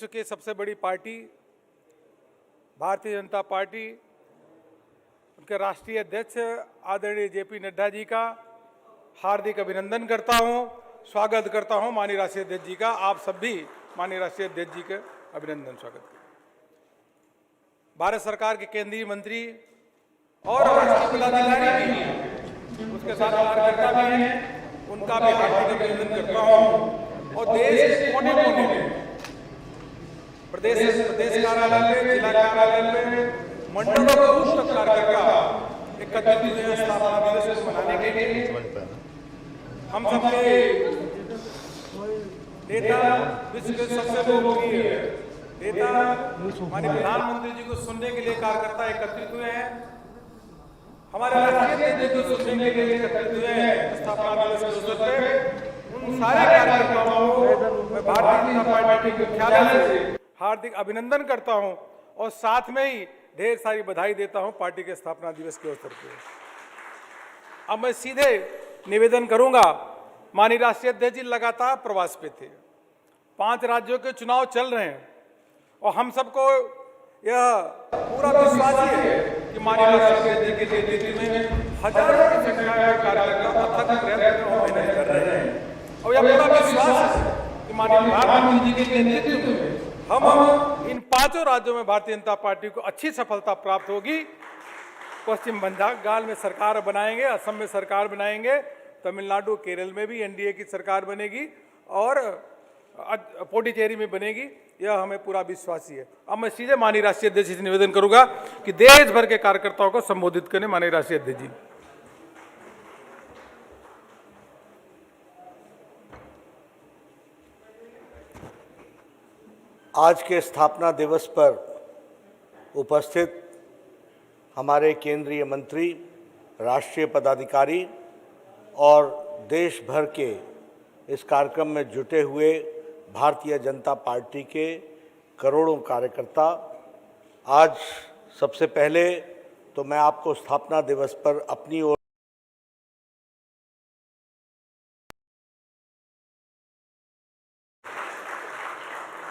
विश्व की सबसे बड़ी पार्टी भारतीय जनता पार्टी, उनके राष्ट्रीय अध्यक्ष आदरणीय जेपी नड्डा जी का हार्दिक अभिनंदन करता हूं, स्वागत करता हूं माननीय राष्ट्रीय अध्यक्ष जी का। आप सब भी माननीय राष्ट्रीय अध्यक्ष जी का अभिनंदन स्वागत करें। भारत सरकार के केंद्रीय मंत्री और राष्ट्रीय पदाधिकारी भी हैं, उसके साथ कार्यकर्ता भी हैं, उनका भी हार्दिक अभिनंदन करता हूं। और देश के कोने कोने में प्रदेश कार्यालय में, जिला कार्यालय में, मंडल और बूथ तक कार्यकर्ता एकत्रित हुए हैं स्थापना दिवस को मनाने के लिए। हम सबके नेता, विश्व के सबसे लोकप्रिय नेता माननीय प्रधानमंत्री जी को सुनने के लिए कार्यकर्ता एकत्रित हुए हैं। हमारे राष्ट्रीय अध्यक्ष जी को सुनने के लिए एकत्रित हुए हैं स्थापना दिवस के अवसर पर। उन सारे कार्यकर्ताओं को मैं भारतीय जनता पार्टी के मुख्यालय से हार्दिक अभिनंदन करता हूं और साथ में ही ढेर सारी बधाई देता हूं पार्टी के स्थापना दिवस के अवसर पर। अब मैं सीधे निवेदन करूंगा। माननीय राष्ट्रीय अध्यक्ष जी लगातार प्रवास पे थे, 5 राज्यों के चुनाव चल रहे हैं और हम सबको यह पूरा विश्वास है कि माननीय राष्ट्रीय अध्यक्ष जी के नेतृत्व में हजारों की संख्या में कार्यकर्ता अथक प्रयत्न और मेहनत कर रहे हैं और यह पूरा विश्वास है कि माननीय प्रधानमंत्री जी के नेतृत्व में हम इन 5 राज्यों में भारतीय जनता पार्टी को अच्छी सफलता प्राप्त होगी। पश्चिम बंगाल में सरकार बनाएंगे, असम में सरकार बनाएंगे, तमिलनाडु केरल में भी एनडीए की सरकार बनेगी और पुडुचेरी में बनेगी, यह हमें पूरा विश्वास है। अब मैं सीधे माननीय राष्ट्रीय अध्यक्ष से निवेदन करूंगा कि देश भर के कार्यकर्ताओं को संबोधित करें। माननीय राष्ट्रीय अध्यक्ष जी। आज के स्थापना दिवस पर उपस्थित हमारे केंद्रीय मंत्री, राष्ट्रीय पदाधिकारी और देश भर के इस कार्यक्रम में जुटे हुए भारतीय जनता पार्टी के करोड़ों कार्यकर्ता, आज सबसे पहले तो मैं आपको स्थापना दिवस पर अपनी ओर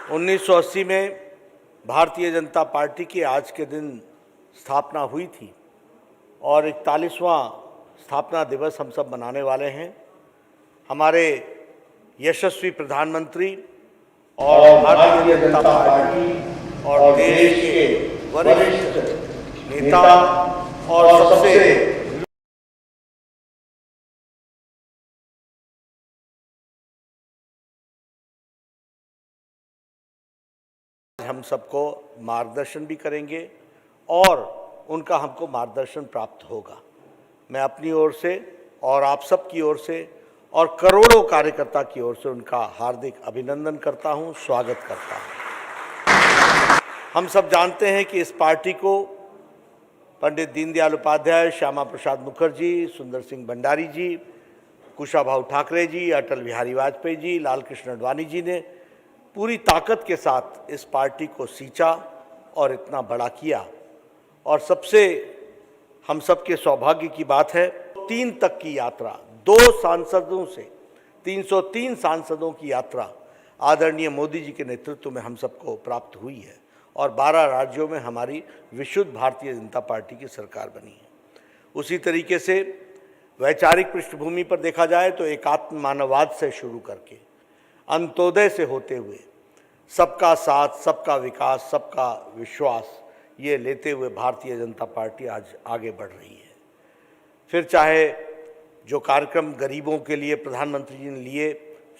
1980 में भारतीय जनता पार्टी की आज के दिन स्थापना हुई थी और 41वां स्थापना दिवस हम सब मनाने वाले हैं। हमारे यशस्वी प्रधानमंत्री और भारतीय जनता पार्टी और देश के वरिष्ठ नेता और सबसे हम सबको मार्गदर्शन भी करेंगे और उनका हमको मार्गदर्शन प्राप्त होगा। मैं अपनी ओर से और आप सब की ओर से और करोड़ों कार्यकर्ता की ओर से उनका हार्दिक अभिनंदन करता हूं, स्वागत करता हूं। हम सब जानते हैं कि इस पार्टी को पंडित दीनदयाल उपाध्याय, श्यामा प्रसाद मुखर्जी, सुंदर सिंह भंडारी जी, कुशाभाऊ ठाकरे जी, अटल बिहारी वाजपेयी जी, लाल कृष्ण आडवाणी जी ने पूरी ताकत के साथ इस पार्टी को सींचा और इतना बड़ा किया। और सबसे हम सबके सौभाग्य की बात है 3 तक की यात्रा, 2 सांसदों से 303 सांसदों की यात्रा आदरणीय मोदी जी के नेतृत्व में हम सबको प्राप्त हुई है और 12 राज्यों में हमारी विशुद्ध भारतीय जनता पार्टी की सरकार बनी है। उसी तरीके से वैचारिक पृष्ठभूमि पर देखा जाए तो एकात्म मानववाद से शुरू करके अंत्योदय से होते हुए सबका साथ, सबका विकास, सबका विश्वास, ये लेते हुए भारतीय जनता पार्टी आज आगे बढ़ रही है। फिर चाहे जो कार्यक्रम गरीबों के लिए प्रधानमंत्री जी ने लिए,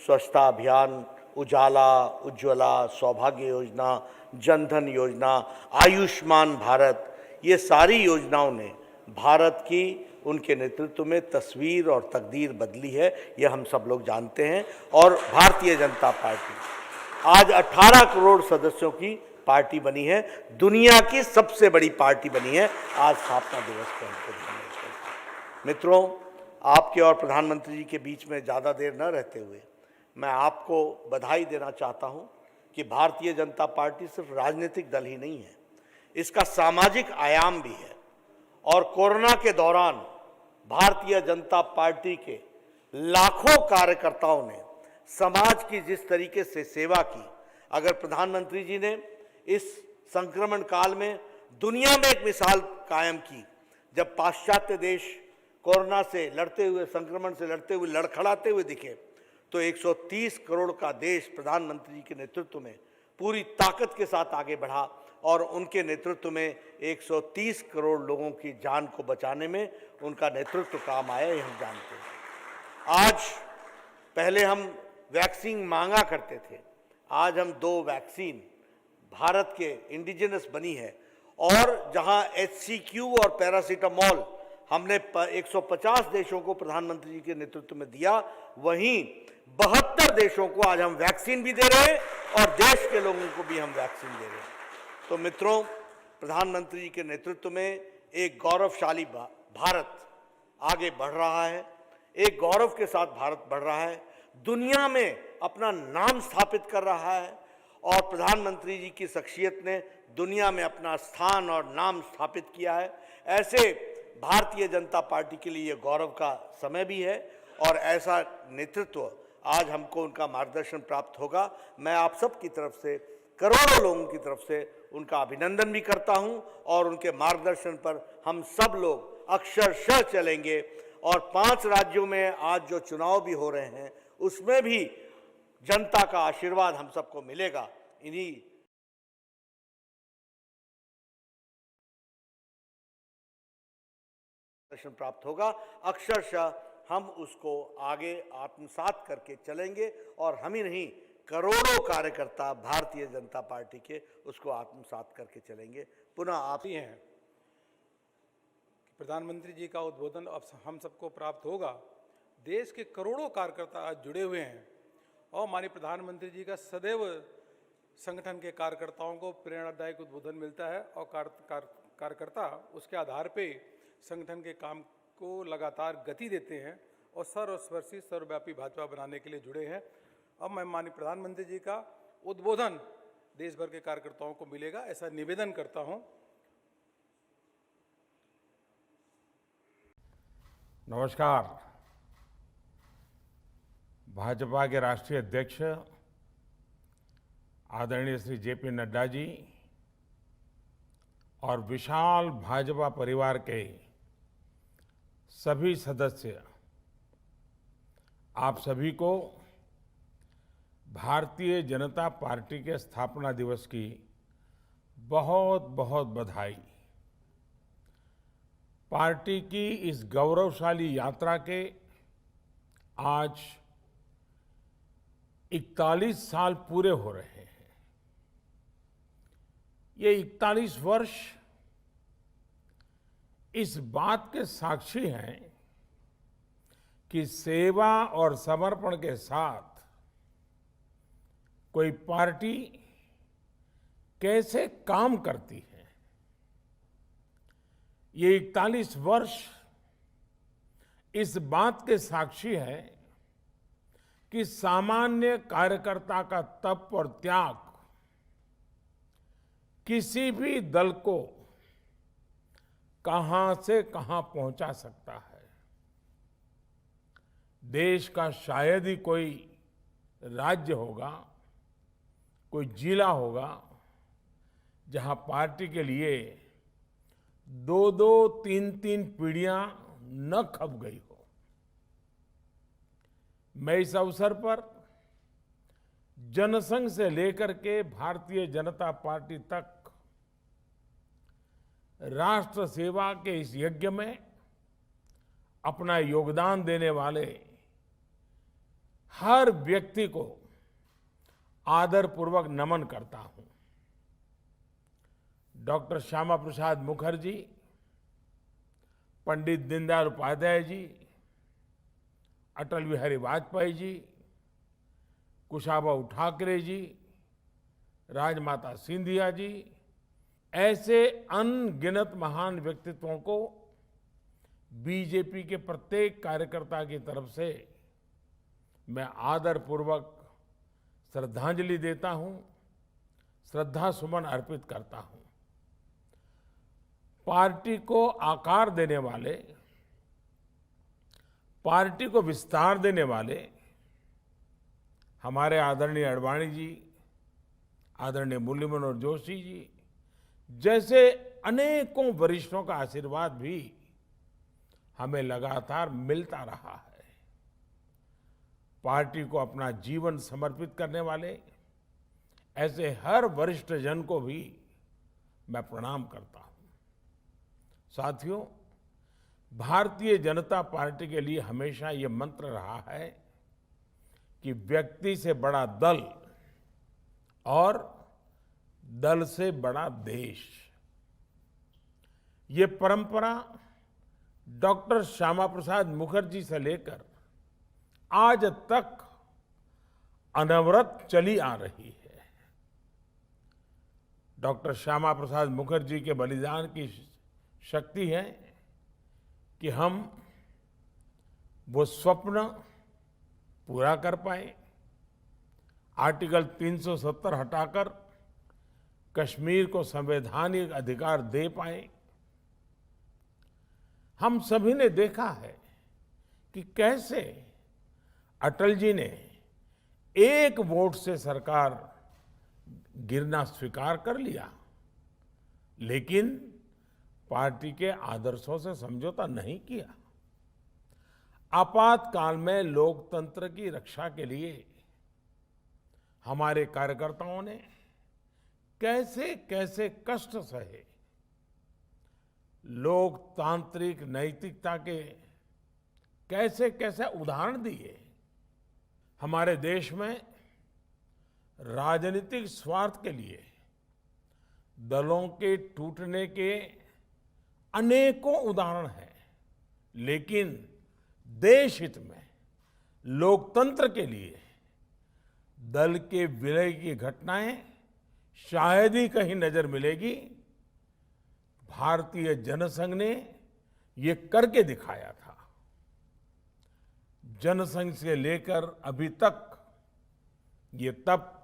स्वच्छता अभियान, उजाला, उज्ज्वला, सौभाग्य योजना, जनधन योजना, आयुष्मान भारत, ये सारी योजनाओं ने भारत की उनके नेतृत्व में तस्वीर और तकदीर बदली है, ये हम सब लोग जानते हैं। और भारतीय जनता पार्टी आज 18 करोड़ सदस्यों की पार्टी बनी है, दुनिया की सबसे बड़ी पार्टी बनी है आज स्थापना दिवस पर। मित्रों, आपके और प्रधानमंत्री जी के बीच में ज़्यादा देर न रहते हुए मैं आपको बधाई देना चाहता हूं कि भारतीय जनता पार्टी सिर्फ राजनीतिक दल ही नहीं है, इसका सामाजिक आयाम भी है। और कोरोना के दौरान भारतीय जनता पार्टी के लाखों कार्यकर्ताओं ने समाज की जिस तरीके से सेवा की, अगर प्रधानमंत्री जी ने इस संक्रमण काल में दुनिया में एक मिसाल कायम की, जब पाश्चात्य देश कोरोना से लड़ते हुए, संक्रमण से लड़ते हुए, लड़खड़ाते हुए दिखे, तो 130 करोड़ का देश प्रधानमंत्री जी के नेतृत्व में पूरी ताकत के साथ आगे बढ़ा और उनके नेतृत्व में 130 करोड़ लोगों की जान को बचाने में उनका नेतृत्व काम आया, ये हम जानते हैं। आज पहले हम वैक्सीन मांगा करते थे, आज हम 2 वैक्सीन भारत के इंडिजिनस बनी है, और जहां HCQ और पैरासीटामोल हमने 150 देशों को प्रधानमंत्री जी के नेतृत्व में दिया, वहीं 72 देशों को आज हम वैक्सीन भी दे रहे हैं और देश के लोगों को भी हम वैक्सीन दे रहे हैं। तो मित्रों, प्रधानमंत्री जी के नेतृत्व में एक गौरवशाली भारत आगे बढ़ रहा है, एक गौरव के साथ भारत बढ़ रहा है, दुनिया में अपना नाम स्थापित कर रहा है, और प्रधानमंत्री जी की शख्सियत ने दुनिया में अपना स्थान और नाम स्थापित किया है। ऐसे भारतीय जनता पार्टी के लिए गौरव का समय भी है, और ऐसा नेतृत्व आज हमको उनका मार्गदर्शन प्राप्त होगा। मैं आप सब की तरफ से, करोड़ों लोगों की तरफ से उनका अभिनंदन भी करता हूं, और उनके मार्गदर्शन पर हम सब लोग अक्षरशः चलेंगे। और 5 राज्यों में आज जो चुनाव भी हो रहे हैं, उसमें भी जनता का आशीर्वाद हम सबको मिलेगा। इन्हीं दर्शन प्राप्त होगा, अक्षरशः हम उसको आगे आत्मसात करके चलेंगे, और हम ही नहीं, करोड़ों कार्यकर्ता भारतीय जनता पार्टी के उसको आत्मसात करके चलेंगे। पुनः आप ही हैं कि प्रधानमंत्री जी का उद्बोधन अब हम सबको प्राप्त होगा। देश के करोड़ों कार्यकर्ता आज जुड़े हुए हैं, और माननीय प्रधानमंत्री जी का सदैव संगठन के कार्यकर्ताओं को प्रेरणादायक उद्बोधन मिलता है, और कार्यकर्ता उसके आधार पे संगठन के काम को लगातार गति देते हैं और सर्वस्पर्शी सर्वव्यापी भाजपा बनाने के लिए जुड़े हैं। अब मैं माननीय प्रधानमंत्री जी का उद्बोधन देश भर के कार्यकर्ताओं को मिलेगा, ऐसा निवेदन करता हूं। नमस्कार। भाजपा के राष्ट्रीय अध्यक्ष आदरणीय श्री JP नड्डा जी और विशाल भाजपा परिवार के सभी सदस्य, आप सभी को भारतीय जनता पार्टी के स्थापना दिवस की बहुत बहुत बधाई। पार्टी की इस गौरवशाली यात्रा के आज 41 साल पूरे हो रहे हैं। ये 41 वर्ष इस बात के साक्षी हैं कि सेवा और समर्पण के साथ कोई पार्टी कैसे काम करती है। ये 41 वर्ष इस बात के साक्षी है कि सामान्य कार्यकर्ता का तप और त्याग किसी भी दल को कहां से कहां पहुंचा सकता है। देश का शायद ही कोई राज्य होगा, कोई जिला होगा, जहां पार्टी के लिए 2-2, 3-3 पीढ़ियां न खप गई हो। मैं इस अवसर पर जनसंघ से लेकर के भारतीय जनता पार्टी तक राष्ट्र सेवा के इस यज्ञ में अपना योगदान देने वाले हर व्यक्ति को आदरपूर्वक नमन करता हूं। डॉक्टर श्यामा प्रसाद मुखर्जी, पंडित दीनदयाल उपाध्याय जी, अटल बिहारी वाजपेयी जी, कुशाभाऊ ठाकरे जी, राजमाता सिंधिया जी, ऐसे अनगिनत महान व्यक्तित्वों को बीजेपी के प्रत्येक कार्यकर्ता की तरफ से मैं आदरपूर्वक श्रद्धांजलि देता हूं, श्रद्धा सुमन अर्पित करता हूं। पार्टी को आकार देने वाले, पार्टी को विस्तार देने वाले हमारे आदरणीय आडवाणी जी, आदरणीय मुरली मनोहर जोशी जी जैसे अनेकों वरिष्ठों का आशीर्वाद भी हमें लगातार मिलता रहा है। पार्टी को अपना जीवन समर्पित करने वाले ऐसे हर वरिष्ठ जन को भी मैं प्रणाम करता हूं। साथियों, भारतीय जनता पार्टी के लिए हमेशा ये मंत्र रहा है कि व्यक्ति से बड़ा दल और दल से बड़ा देश। ये परंपरा डॉक्टर श्यामा प्रसाद मुखर्जी से लेकर आज तक अनवरत चली आ रही है। डॉक्टर श्यामा प्रसाद मुखर्जी के बलिदान की शक्ति है कि हम वो स्वप्न पूरा कर पाए। आर्टिकल 370 हटाकर कश्मीर को संवैधानिक अधिकार दे पाए। हम सभी ने देखा है कि कैसे अटल जी ने एक वोट से सरकार गिरना स्वीकार कर लिया, लेकिन पार्टी के आदर्शों से समझौता नहीं किया। आपातकाल में लोकतंत्र की रक्षा के लिए हमारे कार्यकर्ताओं ने कैसे कैसे कष्ट सहे। लोकतांत्रिक नैतिकता के कैसे कैसे उदाहरण दिए। हमारे देश में राजनीतिक स्वार्थ के लिए दलों के टूटने के अनेकों उदाहरण हैं, लेकिन देश हित में लोकतंत्र के लिए दल के विलय की घटनाएं शायद ही कहीं नजर मिलेगी। भारतीय जनसंघ ने ये करके दिखाया था। जनसंघ से लेकर अभी तक ये तप,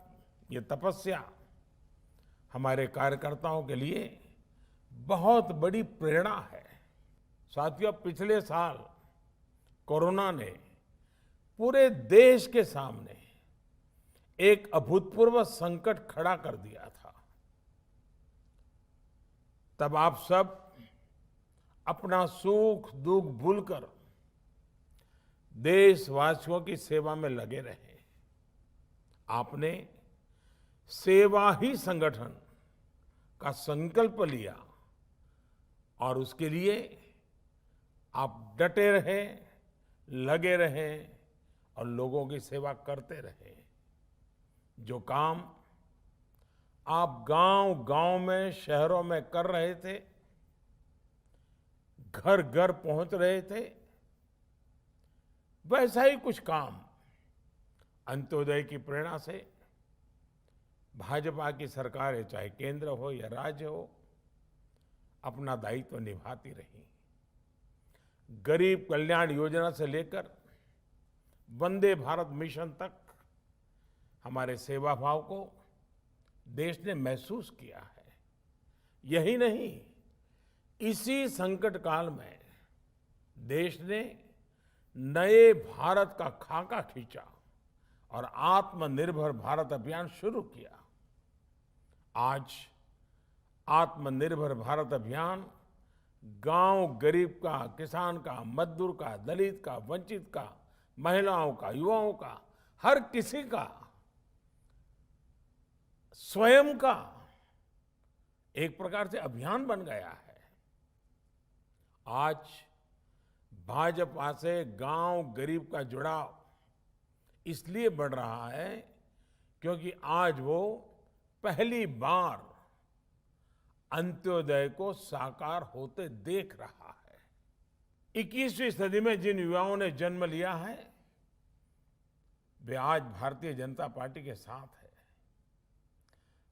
ये तपस्या हमारे कार्यकर्ताओं के लिए बहुत बड़ी प्रेरणा है। साथियों, पिछले साल कोरोना ने पूरे देश के सामने एक अभूतपूर्व संकट खड़ा कर दिया था। तब आप सब अपना सुख दुख भूलकर देशवासियों की सेवा में लगे रहे। आपने सेवा ही संगठन का संकल्प लिया और उसके लिए आप डटे रहे, लगे रहे और लोगों की सेवा करते रहे। जो काम आप गांव-गांव में, शहरों में कर रहे थे, घर घर पहुंच रहे थे, वैसा ही कुछ काम अंत्योदय की प्रेरणा से भाजपा की सरकारें, चाहे केंद्र हो या राज्य हो, अपना दायित्व निभाती रही। गरीब कल्याण योजना से लेकर वंदे भारत मिशन तक हमारे सेवा भाव को देश ने महसूस किया है। यही नहीं, इसी संकट काल में देश ने नए भारत का खाका खींचा और आत्मनिर्भर भारत अभियान शुरू किया। आज आत्मनिर्भर भारत अभियान गांव गरीब का, किसान का, मजदूर का, दलित का, वंचित का, महिलाओं का, युवाओं का, हर किसी का स्वयं का एक प्रकार से अभियान बन गया है। आज भाजपा से गांव गरीब का जुड़ाव इसलिए बढ़ रहा है क्योंकि आज वो पहली बार अंत्योदय को साकार होते देख रहा है। 21वीं सदी में जिन युवाओं ने जन्म लिया है, वे आज भारतीय जनता पार्टी के साथ है।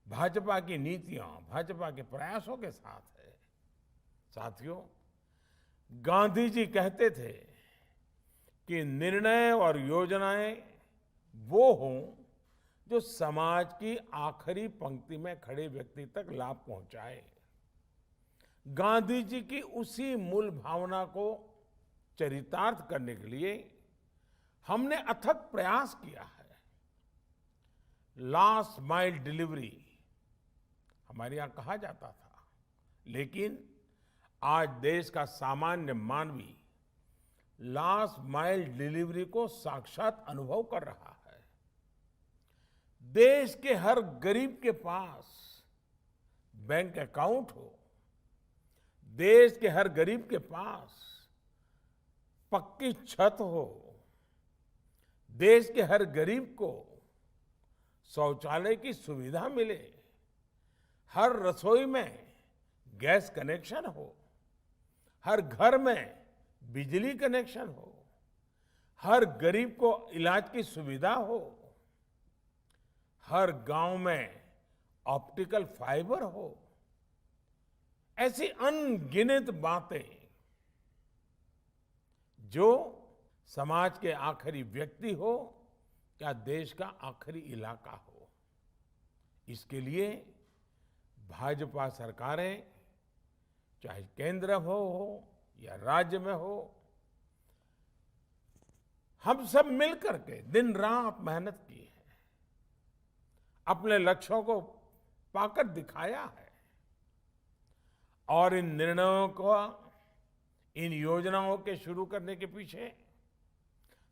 भाजपा की नीतियां, भाजपा के प्रयासों के साथ है। साथियों, गांधी जी कहते थे कि निर्णय और योजनाएं वो हों जो समाज की आखिरी पंक्ति में खड़े व्यक्ति तक लाभ पहुंचाए। गांधी जी की उसी मूल भावना को चरितार्थ करने के लिए हमने अथक प्रयास किया है। लास्ट माइल डिलीवरी हमारे यहाँ कहा जाता था। लेकिन आज देश का सामान्य मानवी लास्ट माइल डिलीवरी को साक्षात अनुभव कर रहा है। देश के हर गरीब के पास बैंक अकाउंट हो, देश के हर गरीब के पास पक्की छत हो, देश के हर गरीब को शौचालय की सुविधा मिले, हर रसोई में गैस कनेक्शन हो, हर घर में बिजली कनेक्शन हो, हर गरीब को इलाज की सुविधा हो, हर गांव में ऑप्टिकल फाइबर हो। ऐसी अनगिनत बातें जो समाज के आखिरी व्यक्ति हो या देश का आखिरी इलाका हो, इसके लिए भाजपा सरकारें चाहे केंद्र हो या राज्य में हो, हम सब मिलकर के दिन रात मेहनत की है, अपने लक्ष्यों को पाकर दिखाया है। और इन निर्णयों को, इन योजनाओं के शुरू करने के पीछे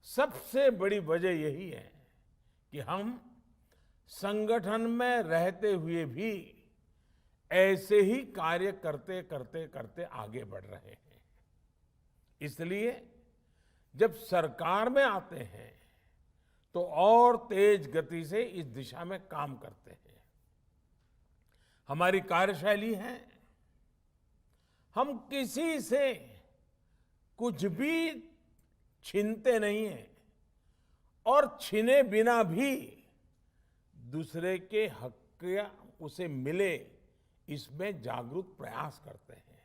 सबसे बड़ी वजह यही है कि हम संगठन में रहते हुए भी ऐसे ही कार्य करते करते करते आगे बढ़ रहे हैं। इसलिए जब सरकार में आते हैं तो और तेज गति से इस दिशा में काम करते हैं। हमारी कार्यशैली है, हम किसी से कुछ भी छीनते नहीं हैं और छीने बिना भी दूसरे के हक उसे मिले, इसमें जागरूक प्रयास करते हैं।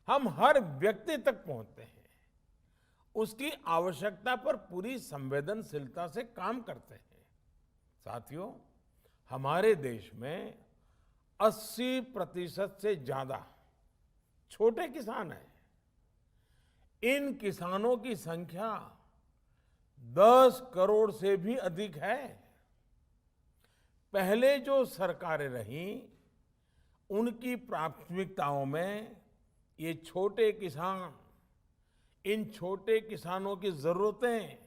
हम हर व्यक्ति तक पहुंचते हैं, उसकी आवश्यकता पर पूरी संवेदनशीलता से काम करते हैं। साथियों, हमारे देश में 80% से ज्यादा छोटे किसान हैं। इन किसानों की संख्या 10 करोड़ से भी अधिक है। पहले जो सरकारें रहीं, उनकी प्राथमिकताओं में ये छोटे किसान, इन छोटे किसानों की जरूरतें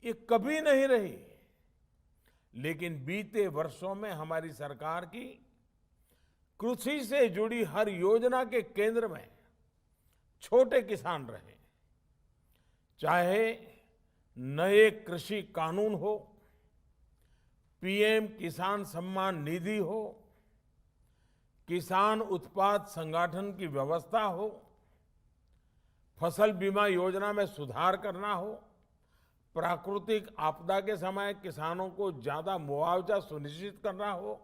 ये कभी नहीं रही। लेकिन बीते वर्षों में हमारी सरकार की कृषि से जुड़ी हर योजना के केंद्र में छोटे किसान रहे। चाहे नए कृषि कानून हो, पीएम किसान सम्मान निधि हो, किसान उत्पाद संगठन की व्यवस्था हो, फसल बीमा योजना में सुधार करना हो, प्राकृतिक आपदा के समय किसानों को ज्यादा मुआवजा सुनिश्चित करना हो,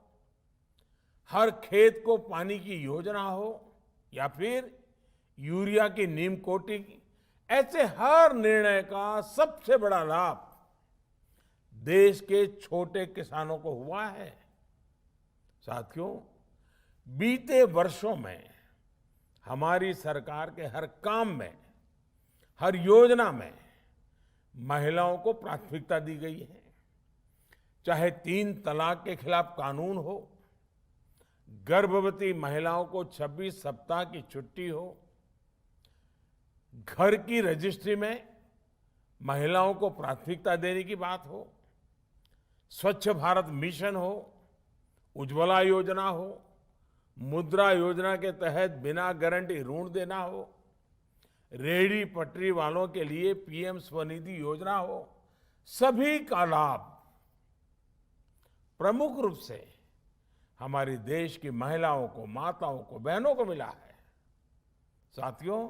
हर खेत को पानी की योजना हो, या फिर यूरिया की नीम कोटिंग, ऐसे हर निर्णय का सबसे बड़ा लाभ देश के छोटे किसानों को हुआ है। साथियों, बीते वर्षों में हमारी सरकार के हर काम में, हर योजना में महिलाओं को प्राथमिकता दी गई है। चाहे 3 तलाक के खिलाफ कानून हो, गर्भवती महिलाओं को 26 सप्ताह की छुट्टी हो, घर की रजिस्ट्री में महिलाओं को प्राथमिकता देने की बात हो, स्वच्छ भारत मिशन हो, उज्ज्वला योजना हो, मुद्रा योजना के तहत बिना गारंटी ऋण देना हो, रेहड़ी पटरी वालों के लिए पीएम स्वनिधि योजना हो, सभी का लाभ प्रमुख रूप से हमारे देश की महिलाओं को, माताओं को, बहनों को मिला है। साथियों,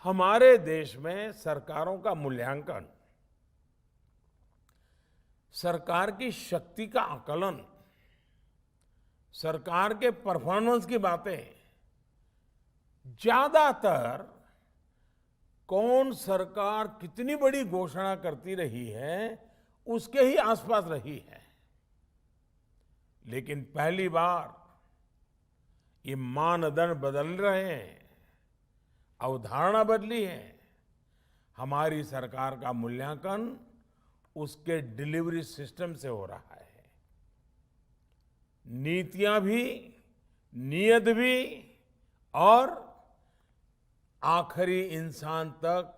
हमारे देश में सरकारों का मूल्यांकन, सरकार की शक्ति का आकलन, सरकार के परफॉर्मेंस की बातें ज्यादातर कौन सरकार कितनी बड़ी घोषणा करती रही है उसके ही आसपास रही है। लेकिन पहली बार ये मानदंड बदल रहे हैं, अवधारणा बदली है। हमारी सरकार का मूल्यांकन उसके डिलीवरी सिस्टम से हो रहा है। नीतियां भी, नीयत भी और आखिरी इंसान तक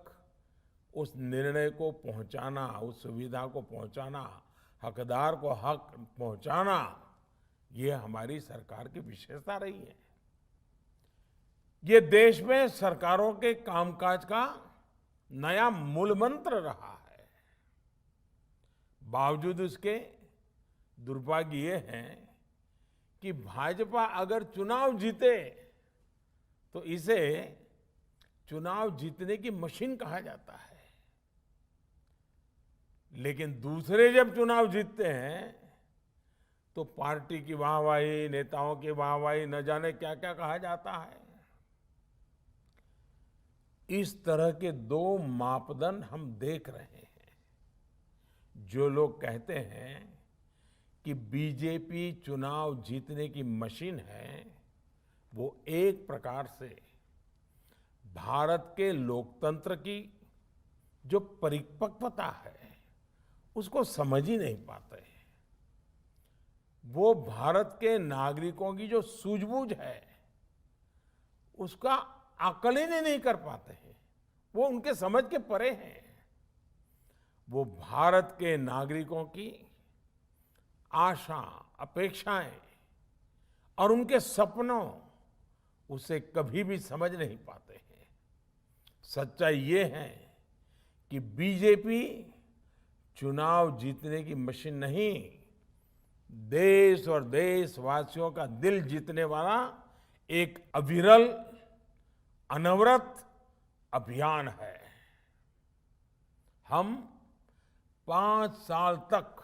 उस निर्णय को पहुंचाना, उस सुविधा को पहुंचाना, हकदार को हक पहुंचाना, ये हमारी सरकार की विशेषता रही है। ये देश में सरकारों के कामकाज का नया मूल मंत्र रहा है। बावजूद इसके दुर्भाग्य ये है कि भाजपा अगर चुनाव जीते तो इसे चुनाव जीतने की मशीन कहा जाता है, लेकिन दूसरे जब चुनाव जीतते हैं तो पार्टी की वाहवाही, नेताओं की वाहवाही, न जाने क्या क्या कहा जाता है। इस तरह के दो मापदंड हम देख रहे हैं। जो लोग कहते हैं कि बीजेपी चुनाव जीतने की मशीन है, वो एक प्रकार से भारत के लोकतंत्र की जो परिपक्वता है उसको समझ ही नहीं पाते हैं। वो भारत के नागरिकों की जो सूझबूझ है उसका आकलन ही नहीं कर पाते हैं। वो उनके समझ के परे हैं। वो भारत के नागरिकों की आशा, अपेक्षाएं और उनके सपनों उसे कभी भी समझ नहीं पाते हैं। सच्चाई ये है कि बीजेपी चुनाव जीतने की मशीन नहीं, देश और देशवासियों का दिल जीतने वाला एक अविरल, अनवरत अभियान है। हम 5 साल तक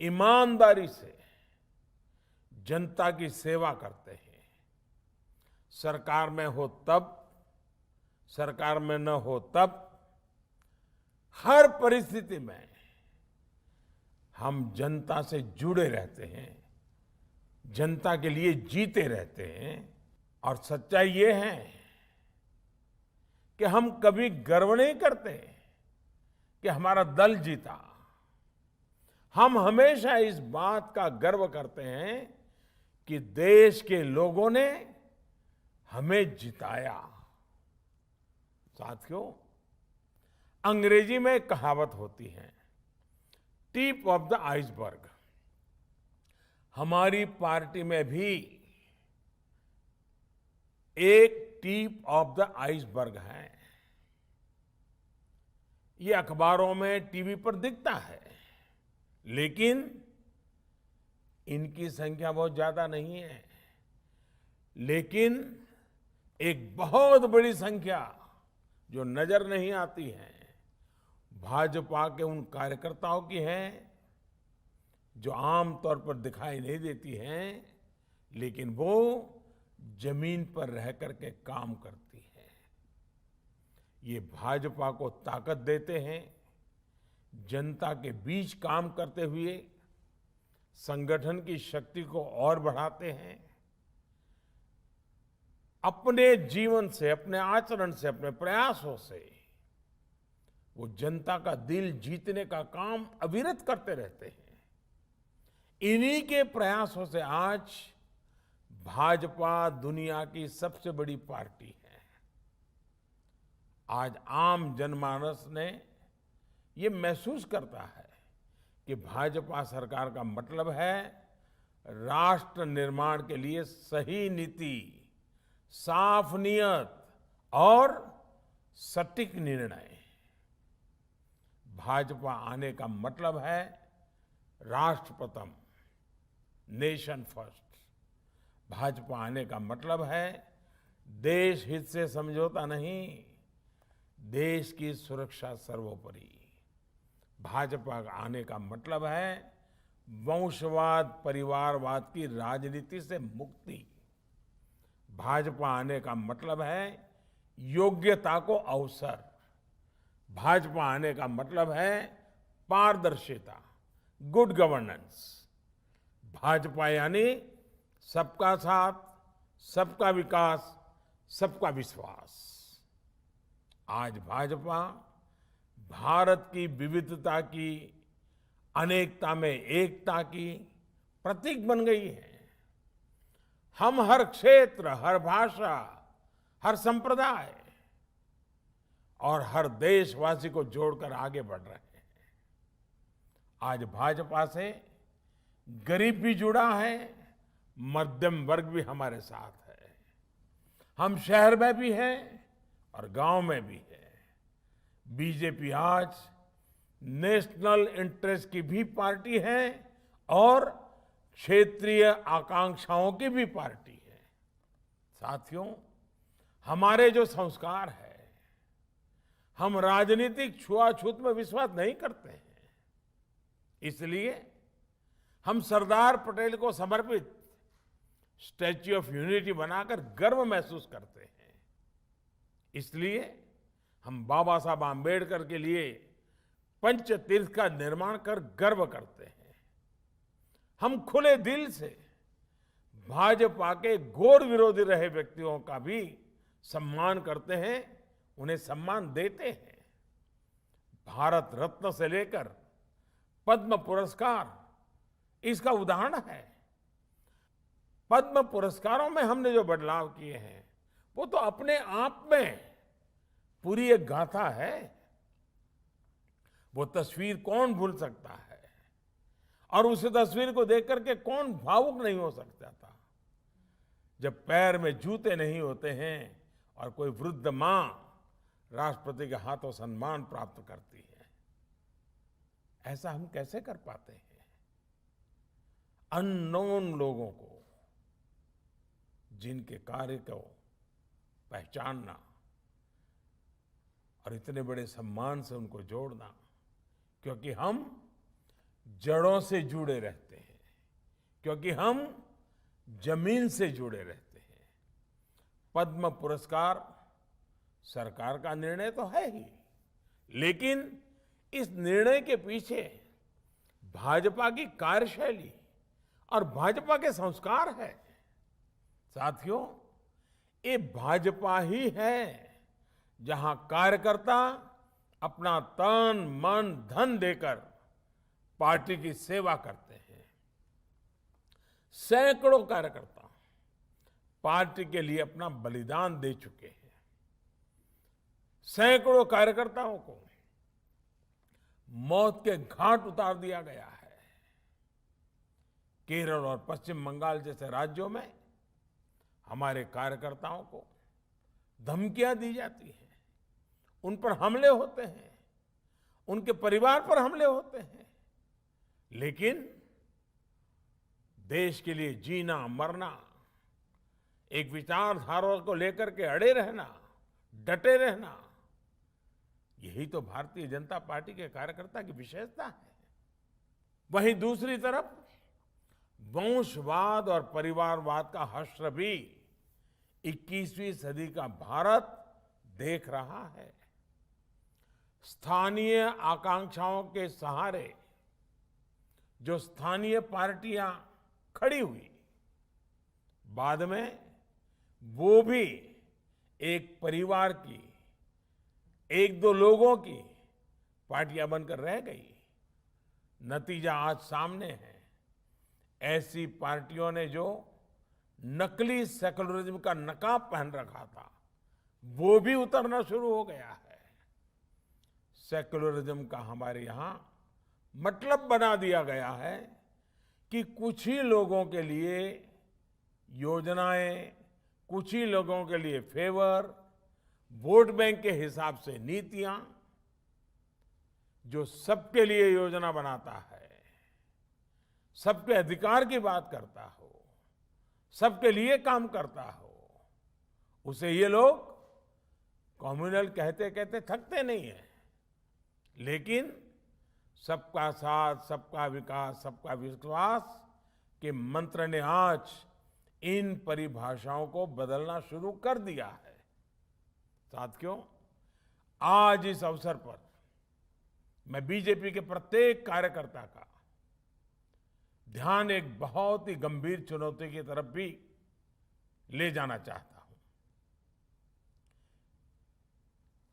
ईमानदारी से जनता की सेवा करते हैं। सरकार में हो तब, सरकार में न हो तब, हर परिस्थिति में हम जनता से जुड़े रहते हैं, जनता के लिए जीते रहते हैं। और सच्चाई ये है कि हम कभी गर्व नहीं करते कि हमारा दल जीता। हम हमेशा इस बात का गर्व करते हैं कि देश के लोगों ने हमें जिताया। साथियों, अंग्रेजी में एक कहावत होती है, टिप ऑफ द आइसबर्ग। हमारी पार्टी में भी एक टिप ऑफ द आइसबर्ग है। ये अखबारों में, टीवी पर दिखता है, लेकिन इनकी संख्या बहुत ज्यादा नहीं है। लेकिन एक बहुत बड़ी संख्या जो नजर नहीं आती है, भाजपा के उन कार्यकर्ताओं की है जो आमतौर पर दिखाई नहीं देती हैं, लेकिन वो जमीन पर रह करके काम करती है। ये भाजपा को ताकत देते हैं, जनता के बीच काम करते हुए संगठन की शक्ति को और बढ़ाते हैं। अपने जीवन से, अपने आचरण से, अपने प्रयासों से वो जनता का दिल जीतने का काम अविरत करते रहते हैं। इन्हीं के प्रयासों से आज भाजपा दुनिया की सबसे बड़ी पार्टी है। आज आम जनमानस ने ये महसूस करता है कि भाजपा सरकार का मतलब है राष्ट्र निर्माण के लिए सही नीति, साफ नियत और सटीक निर्णय। भाजपा आने का मतलब है राष्ट्र प्रथम, नेशन फर्स्ट। भाजपा आने का मतलब है देश हित से समझौता नहीं, देश की सुरक्षा सर्वोपरि। भाजपा आने का मतलब है वंशवाद, परिवारवाद की राजनीति से मुक्ति। भाजपा आने का मतलब है योग्यता को अवसर। भाजपा आने का मतलब है पारदर्शिता, गुड गवर्नेंस। भाजपा यानी सबका साथ, सबका विकास, सबका विश्वास। आज भाजपा भारत की विविधता की, अनेकता में एकता की प्रतीक बन गई है। हम हर क्षेत्र, हर भाषा, हर संप्रदाय और हर देशवासी को जोड़कर आगे बढ़ रहे हैं। आज भाजपा से गरीब भी जुड़ा है, मध्यम वर्ग भी हमारे साथ है। हम शहर में भी हैं और गांव में भी है। बीजेपी आज नेशनल इंटरेस्ट की भी पार्टी है और क्षेत्रीय आकांक्षाओं की भी पार्टी है। साथियों, हमारे जो संस्कार है, हम राजनीतिक छुआछूत में विश्वास नहीं करते हैं। इसलिए हम सरदार पटेल को समर्पित स्टैच्यू ऑफ यूनिटी बनाकर गर्व महसूस करते हैं। इसलिए हम बाबा साहब आम्बेडकर के लिए पंचतीर्थ का निर्माण कर गर्व करते हैं। हम खुले दिल से भाजपा के घोर विरोधी रहे व्यक्तियों का भी सम्मान करते हैं, उन्हें सम्मान देते हैं। भारत रत्न से लेकर पद्म पुरस्कार इसका उदाहरण है। पद्म पुरस्कारों में हमने जो बदलाव किए हैं वो तो अपने आप में पूरी एक गाथा है। वो तस्वीर कौन भूल सकता है और उस तस्वीर को देख करके कौन भावुक नहीं हो सकता था, जब पैर में जूते नहीं होते हैं और कोई वृद्ध मां राष्ट्रपति के हाथों सम्मान प्राप्त करती है। ऐसा हम कैसे कर पाते हैं? अननोन लोगों को, जिनके कार्य को पहचानना और इतने बड़े सम्मान से उनको जोड़ना, क्योंकि हम जड़ों से जुड़े रहते हैं, क्योंकि हम जमीन से जुड़े रहते हैं। पद्म पुरस्कार सरकार का निर्णय तो है ही, लेकिन इस निर्णय के पीछे भाजपा की कार्यशैली और भाजपा के संस्कार है। साथियों, ये भाजपा ही है जहां कार्यकर्ता अपना तन मन धन देकर पार्टी की सेवा करते हैं। सैकड़ों कार्यकर्ता पार्टी के लिए अपना बलिदान दे चुके हैं। सैकड़ों कार्यकर्ताओं को मौत के घाट उतार दिया गया है। केरल और पश्चिम बंगाल जैसे राज्यों में हमारे कार्यकर्ताओं को धमकियां दी जाती हैं, उन पर हमले होते हैं, उनके परिवार पर हमले होते हैं, लेकिन देश के लिए जीना मरना, एक विचारधारा को लेकर के अड़े रहना, डटे रहना, यही तो भारतीय जनता पार्टी के कार्यकर्ता की विशेषता है। वहीं दूसरी तरफ वंशवाद और परिवारवाद का हश्र भी 21वीं सदी का भारत देख रहा है। स्थानीय आकांक्षाओं के सहारे जो स्थानीय पार्टियां खड़ी हुई, बाद में वो भी एक परिवार की, एक दो लोगों की पार्टियां बनकर रह गई। नतीजा आज सामने है। ऐसी पार्टियों ने जो नकली सेकुलरिज्म का नकाब पहन रखा था, वो भी उतरना शुरू हो गया है। सेकुलरिज्म का हमारे यहां मतलब बना दिया गया है कि कुछ ही लोगों के लिए योजनाएं, कुछ ही लोगों के लिए फेवर, वोट बैंक के हिसाब से नीतियां। जो सबके लिए योजना बनाता है, सबके अधिकार की बात करता हो, सबके लिए काम करता हो, उसे ये लोग कम्युनल कहते कहते थकते नहीं है। लेकिन सबका साथ, सबका विकास, सबका विश्वास के मंत्र ने आज इन परिभाषाओं को बदलना शुरू कर दिया है। साथियों, आज इस अवसर पर मैं बीजेपी के प्रत्येक कार्यकर्ता का ध्यान एक बहुत ही गंभीर चुनौती की तरफ भी ले जाना चाहता हूं।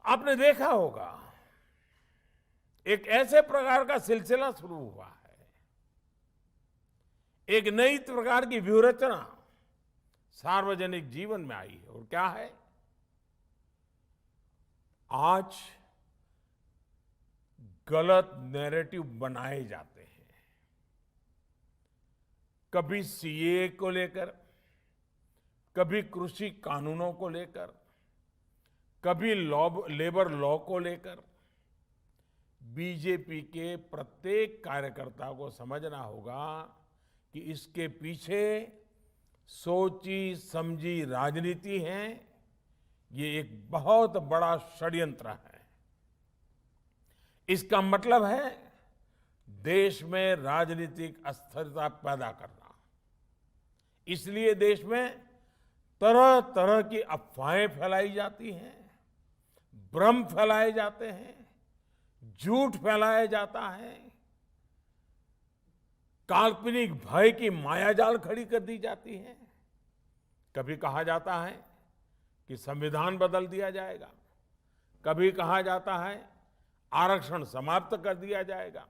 आपने देखा होगा, एक ऐसे प्रकार का सिलसिला शुरू हुआ है, एक नई प्रकार की व्यूहरचना सार्वजनिक जीवन में आई है। और क्या है? आज गलत नैरेटिव बनाए जाते हैं। कभी सीए को लेकर, कभी कृषि कानूनों को लेकर, कभी लेबर लॉ को लेकर। बीजेपी के प्रत्येक कार्यकर्ता को समझना होगा कि इसके पीछे सोची समझी राजनीति है। ये एक बहुत बड़ा षड्यंत्र है। इसका मतलब है देश में राजनीतिक अस्थिरता पैदा करना। इसलिए देश में तरह तरह की अफवाहें फैलाई जाती हैं, भ्रम फैलाए जाते हैं, झूठ फैलाया जाता है, काल्पनिक भय की मायाजाल खड़ी कर दी जाती है। कभी कहा जाता है कि संविधान बदल दिया जाएगा, कभी कहा जाता है आरक्षण समाप्त कर दिया जाएगा,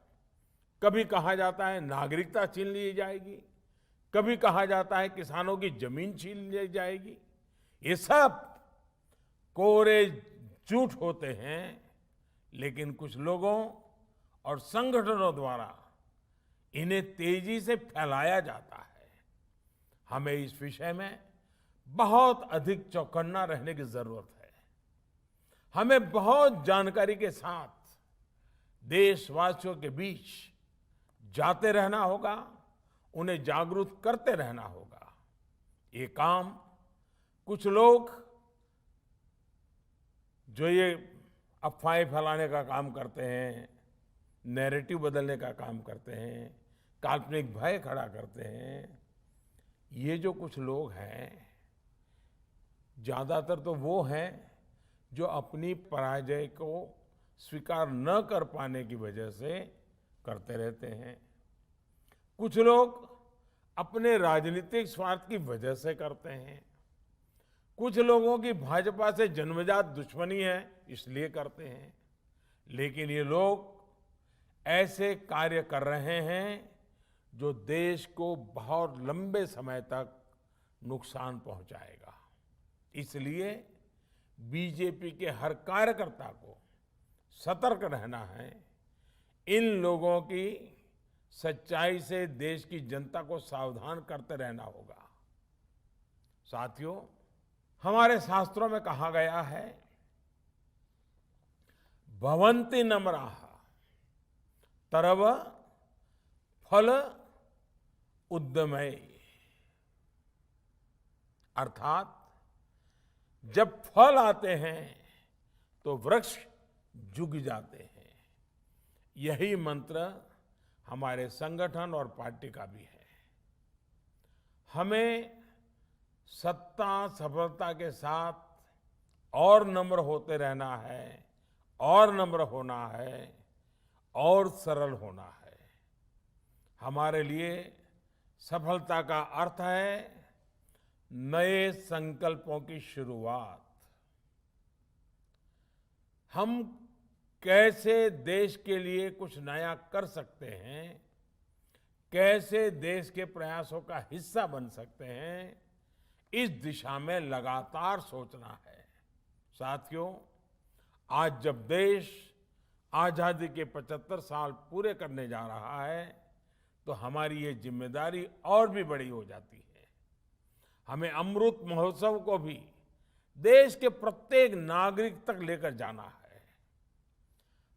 कभी कहा जाता है नागरिकता छीन ली जाएगी, कभी कहा जाता है किसानों की जमीन छीन ली जाएगी। ये सब कोरे झूठ होते हैं, लेकिन कुछ लोगों और संगठनों द्वारा इन्हें तेजी से फैलाया जाता है। हमें इस विषय में बहुत अधिक चौकन्ना रहने की जरूरत है। हमें बहुत जानकारी के साथ देशवासियों के बीच जाते रहना होगा, उन्हें जागरूक करते रहना होगा। ये काम कुछ लोग जो ये अफवाहें फैलाने का काम करते हैं, नैरेटिव बदलने का काम करते हैं, काल्पनिक भय खड़ा करते हैं, ये जो कुछ लोग हैं, ज्यादातर तो वो हैं जो अपनी पराजय को स्वीकार न कर पाने की वजह से करते रहते हैं। कुछ लोग अपने राजनीतिक स्वार्थ की वजह से करते हैं। कुछ लोगों की भाजपा से जन्मजात दुश्मनी है, इसलिए करते हैं। लेकिन ये लोग ऐसे कार्य कर रहे हैं जो देश को बहुत लंबे समय तक नुकसान पहुंचाएगा। इसलिए बीजेपी के हर कार्यकर्ता को सतर्क रहना है। इन लोगों की सच्चाई से देश की जनता को सावधान करते रहना होगा। साथियों, हमारे शास्त्रों में कहा गया है, भवन्ति नम्राः तरव फल उद्यमय। अर्थात जब फल आते हैं तो वृक्ष झुक जाते हैं। यही मंत्र हमारे संगठन और पार्टी का भी है। हमें सत्ता सफलता के साथ और नम्र होते रहना है, और नम्र होना है, और सरल होना है। हमारे लिए सफलता का अर्थ है नए संकल्पों की शुरुआत। हम कैसे देश के लिए कुछ नया कर सकते हैं, कैसे देश के प्रयासों का हिस्सा बन सकते हैं, इस दिशा में लगातार सोचना है। साथियों, आज जब देश आजादी के 75 साल पूरे करने जा रहा है, तो हमारी ये जिम्मेदारी और भी बड़ी हो जाती है। हमें अमृत महोत्सव को भी देश के प्रत्येक नागरिक तक लेकर जाना है।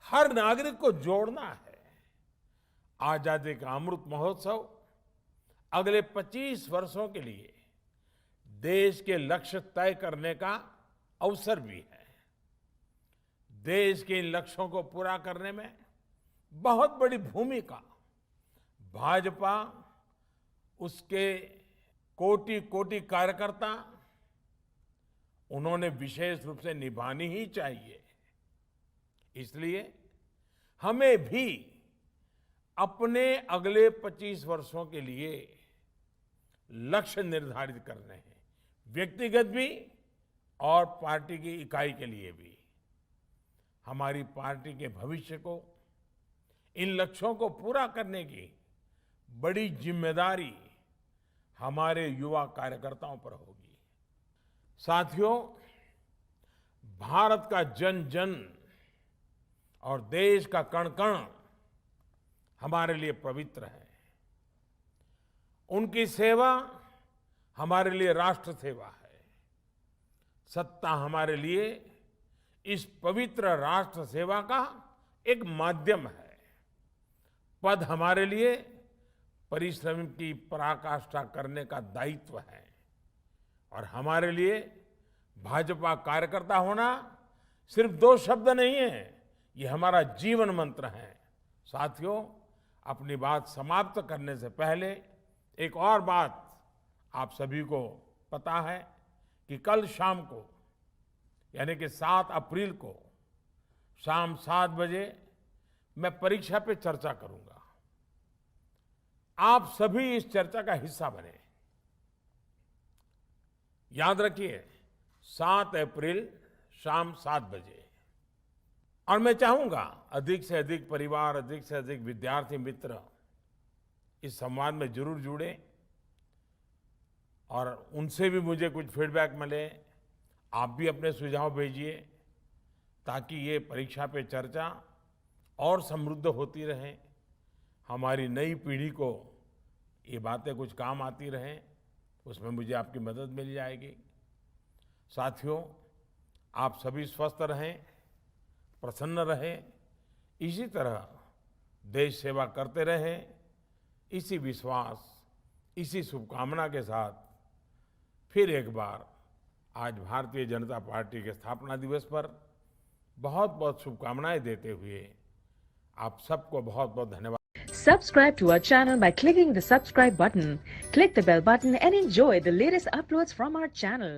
हर नागरिक को जोड़ना है। आजादी का अमृत महोत्सव अगले 25 वर्षों के लिए देश के लक्ष्य तय करने का अवसर भी है। देश के इन लक्ष्यों को पूरा करने में बहुत बड़ी भूमिका भाजपा, उसके कोटि कोटि कार्यकर्ता, उन्होंने विशेष रूप से निभानी ही चाहिए। इसलिए हमें भी अपने अगले 25 वर्षों के लिए लक्ष्य निर्धारित करने हैं, व्यक्तिगत भी और पार्टी की इकाई के लिए भी। हमारी पार्टी के भविष्य को, इन लक्ष्यों को पूरा करने की बड़ी जिम्मेदारी हमारे युवा कार्यकर्ताओं पर होगी। साथियों, भारत का जन जन और देश का कण कण हमारे लिए पवित्र है। उनकी सेवा हमारे लिए राष्ट्र सेवा है। सत्ता हमारे लिए इस पवित्र राष्ट्र सेवा का एक माध्यम है। पद हमारे लिए परिश्रम की पराकाष्ठा करने का दायित्व है। और हमारे लिए भाजपा कार्यकर्ता होना सिर्फ 2 शब्द नहीं है, ये हमारा जीवन मंत्र है। साथियों, अपनी बात समाप्त करने से पहले एक और बात आप सभी को पता है कि कल शाम को यानी कि 7 अप्रैल को शाम 7 बजे मैं परीक्षा पे चर्चा करूंगा। आप सभी इस चर्चा का हिस्सा बने। याद रखिए, 7 अप्रैल शाम 7 बजे। और मैं चाहूंगा अधिक से अधिक परिवार, अधिक से अधिक विद्यार्थी मित्र इस संवाद में जरूर जुड़े और उनसे भी मुझे कुछ फीडबैक मिले। आप भी अपने सुझाव भेजिए ताकि ये परीक्षा पे चर्चा और समृद्ध होती रहे, हमारी नई पीढ़ी को ये बातें कुछ काम आती रहें, उसमें मुझे आपकी मदद मिल जाएगी। साथियों, आप सभी स्वस्थ रहें, प्रसन्न रहें, इसी तरह देश सेवा करते रहें। इसी विश्वास, इसी शुभकामना के साथ फिर एक बार आज भारतीय जनता पार्टी के स्थापना दिवस पर बहुत बहुत शुभकामनाएं देते हुए आप सबको बहुत बहुत धन्यवाद। Subscribe to our channel by clicking the subscribe button. Click the bell button and enjoy the latest uploads from our channel.